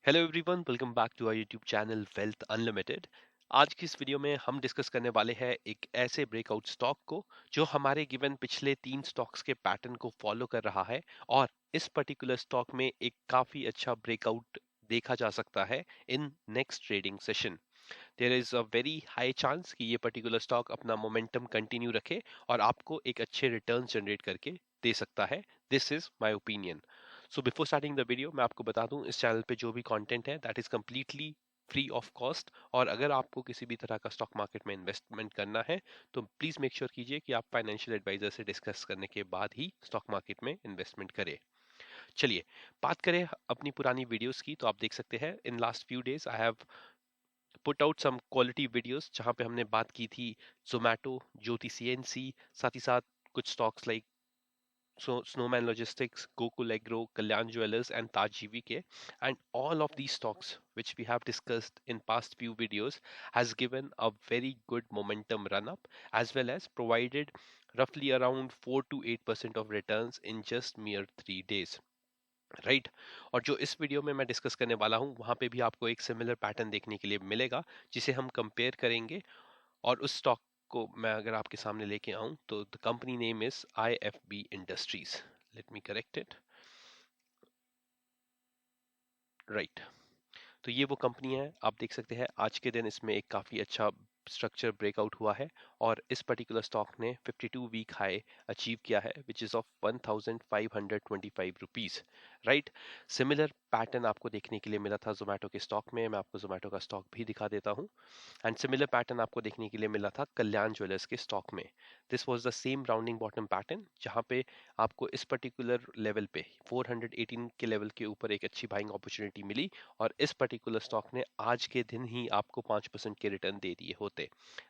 Hello everyone, welcome back to our YouTube channel wealth unlimited. आज की इस video में हम डिस्कस करने वाले हैं एक ऐसे ब्रेकआउट स्टॉक को जो हमारे गिवन पिछले 3 स्टॉक्स के पैटर्न को फॉलो कर रहा है और इस पर्टिकुलर स्टॉक में एक काफी अच्छा ब्रेकआउट देखा जा सकता है in next trading session. There is a very high chance कि ये पर्टिकुलर स्टॉक अपना मोमेंटम कंटिन्यू रखे और आपको एक अच्छे रिटर्न जनरेट करके दे सकता है। This is my opinion. So before starting the video मैं आपको बता दूं, इस चैनल पे जो भी कंटेंट है that is completely free of cost, और अगर आपको किसी भी तरह का स्टॉक मार्केट में इन्वेस्टमेंट करना है तो प्लीज मेक श्योर कीजिए कि आप फाइनेंशियल एडवाइजर से डिस्कस करने के बाद ही स्टॉक मार्केट में इन्वेस्टमेंट करें। चलिए बात करें अपनी पुरानी वीडियोस की, तो आप देख सकते हैं in last few days I have put out some quality videos जहां पे हमने बात की थी जोमैटो, ज्योति सीएनसी, साथ ही साथ कुछ stocks like Snowman Logistics, Gokul Agro, Kalyan Jewelers, and Taj GVK. And all of these stocks, which we have discussed in past few videos, has given a very good momentum run up, as well as provided roughly around 4 to 8% of returns in just mere 3 days. Right और जो इस video में मैं discuss करने वाला हूँ वहां पे भी आपको एक सिमिलर पैटर्न देखने के लिए मिलेगा, जिसे हम कंपेयर करेंगे। और उस स्टॉक को मैं अगर आपके सामने लेके आऊं तो the company name is IFB industries. Let me correct it. Right, तो ये वो कंपनी है, आप देख सकते हैं आज के दिन इसमें एक काफ़ी अच्छा स्ट्रक्चर ब्रेकआउट हुआ है और इस पर्टिकुलर स्टॉक ने 52 वीक हाई अचीव किया है which is of 1525 rupees. Right, similar pattern आपको देखने के लिए मिला था जोमेटो के स्टॉक में। मैं आपको जोमेटो का स्टॉक भी दिखा देता हूँ। एंड सिमिलर पैटर्न आपको देखने के लिए मिला था कल्याण ज्वेलर्स के स्टॉक में। This was the same rounding bottom pattern जहां पे आपको इस पर्टिकुलर लेवल पे 418 के लेवल के ऊपर एक अच्छी बाइंग अपॉर्चुनिटी मिली और इस पर्टिकुलर स्टॉक ने आज के दिन ही आपको 5% के रिटर्न दे दिए होते।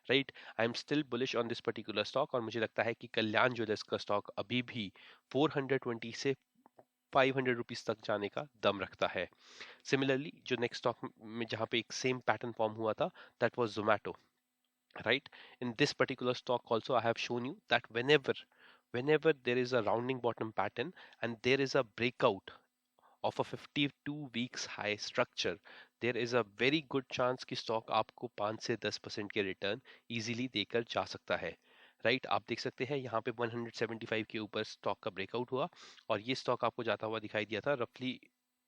Right, I am still bullish on this particular stock और मुझे लगता है कि कल्याण ज्वेलर्स का स्टॉक अभी भी 420 से 500 रुपीज तक जाने का दम रखता है। सिमिलरली जो नेक्स्ट स्टॉक में जहां पे एक सेम पैटर्न फॉर्म हुआ था, that was Zomato. Right, in this particular stock also I have shown you that whenever there is a rounding bottom pattern and there is a breakout of a 52 weeks high structure, there is a very good chance कि stock आपको 5 से 10% के return easily देकर जा सकता है। Right, आप देख सकते हैं यहाँ पे 175 के ऊपर स्टॉक का ब्रेकआउट हुआ और ये स्टॉक आपको जाता हुआ दिखाई दिया था रफली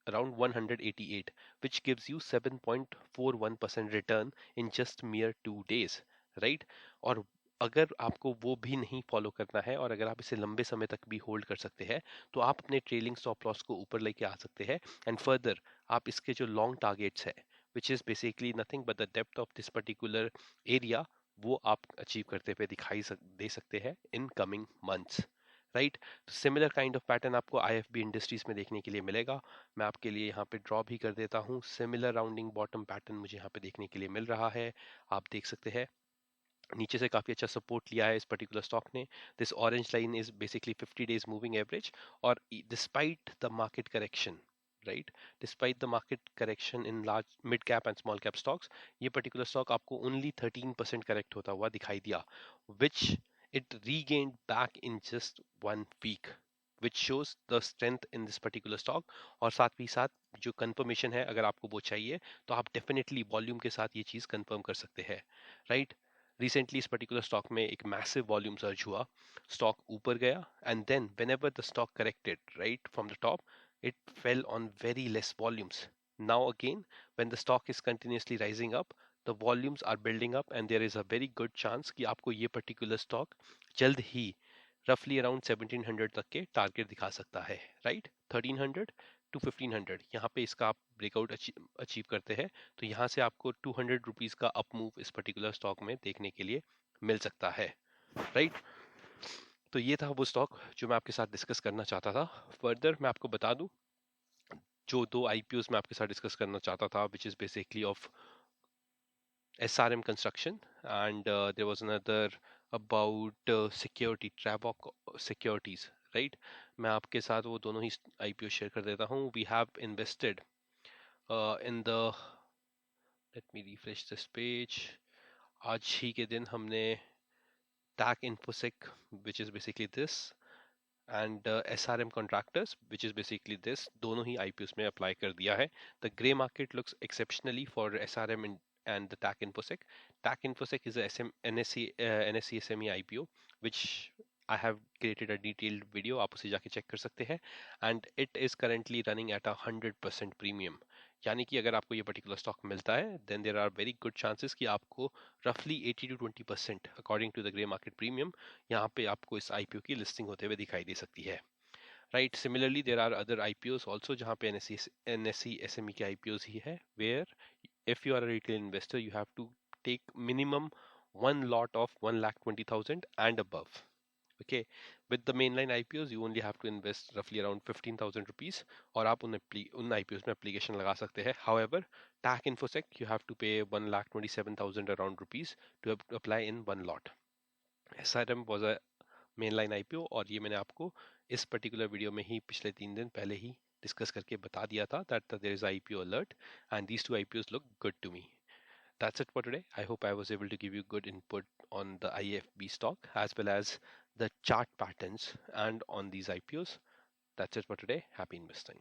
around 188, which gives you 7.41% return in just mere 2 days. Right, और अगर आपको वो भी नहीं फॉलो करना है और अगर आप इसे लंबे समय तक भी होल्ड कर सकते हैं तो आप अपने ट्रेलिंग स्टॉप लॉस को ऊपर लेके आ सकते हैं। एंड फर्दर आप इसके जो लॉन्ग टारगेट्स है which is basically nothing but the depth of this particular area, वो आप अचीव करते हुए दे सकते हैं इन कमिंग मंथ्स। राइट, तो सिमिलर काइंड ऑफ पैटर्न आपको IFB इंडस्ट्रीज में देखने के लिए मिलेगा। मैं आपके लिए यहाँ पे ड्रॉ भी कर देता हूँ। सिमिलर राउंडिंग बॉटम पैटर्न मुझे यहाँ पे देखने के लिए मिल रहा है। आप देख सकते हैं नीचे से काफी अच्छा सपोर्ट लिया है इस पर्टिकुलर स्टॉक ने। This orange line is basically 50 days moving average और despite the market correction, right, despite the market correction in large mid cap and small cap stocks, ये पर्टिकुलर स्टॉक आपको ओनली 13% करेक्ट होता हुआ दिखाई दिया, विच it regained back in just 1 week, which shows the strength in this particular stock। और साथ ही साथ जो कंफर्मेशन है, अगर आपको वो चाहिए तो आप डेफिनेटली वॉल्यूम के साथ ये चीज कंफर्म कर सकते हैं। राइट, रिसेंटली इस पर्टिकुलर स्टॉक में एक मैसिव वॉल्यूम सर्ज हुआ, स्टॉक ऊपर गया and then whenever the stock corrected right from the top, it fell on very less volumes. Now again, when the stock is continuously rising up, the volumes are building up and there is a very good chance कि आपको ये particular stock जल्द ही roughly around 1700 तक के target दिखा सकता है। Right, 1300 to 1500 यहाँ पे इसका आप ब्रेकआउट अचीव करते हैं तो यहाँ से आपको 200 रुपीज का अप मूव इस पर्टिकुलर स्टॉक में देखने के लिए मिल सकता है। राइट, तो ये था वो स्टॉक जो मैं आपके साथ डिस्कस करना चाहता था। फर्दर मैं आपको बता दूं, जो दो IPOs मैं आपके साथ डिस्कस करना चाहता था which is basically of SRM Construction and there was another about security, Travoc Securities, right? मैं आपके साथ वो दोनों ही IPO शेयर कर देता हूँ। We have invested in the, let me refresh this page, आज ही के दिन हमने TAC Infosec, which is basically this, and SRM contractors, which is basically this, दोनों ही IPOs में अप्लाई कर दिया है. The grey market looks exceptionally for SRM and the TAC Infosec. TAC Infosec is a NSE SME IPO, which I have created a detailed video, आप उसे जाके check कर सकते हैं. And it is currently running at 100% premium. यानी कि अगर आपको ये पर्टिकुलर स्टॉक मिलता है, then there are very good chances कि आपको roughly 80 to 20% according to the grey market premium यहाँ पे आपको इस IPO की लिस्टिंग होते हुए दिखाई दे सकती है. Right, similarly there are other IPOs also जहाँ पे NSE SME के IPOs ही है, where if you are a retail investor you have to take minimum one lot of 1,20,000 and above. Okay, with the mainline IPOs you only have to invest roughly around 15,000 rupees और आप उन IPOs में application लगा सकते हैं. However, TAC Infosec you have to pay 1,27,000 around rupees to apply in one lot. SRM was a mainline IPO और ये मैंने आपको इस पर्टिकुलर वीडियो में ही पिछले 3 दिन पहले ही डिस्कस करके बता दिया था that there is IPO alert and these two IPOs look good to me. That's it for today. I hope I was able to give you good input on the IFB stock as well as the chart patterns and on these IPOs. That's it for today. Happy investing.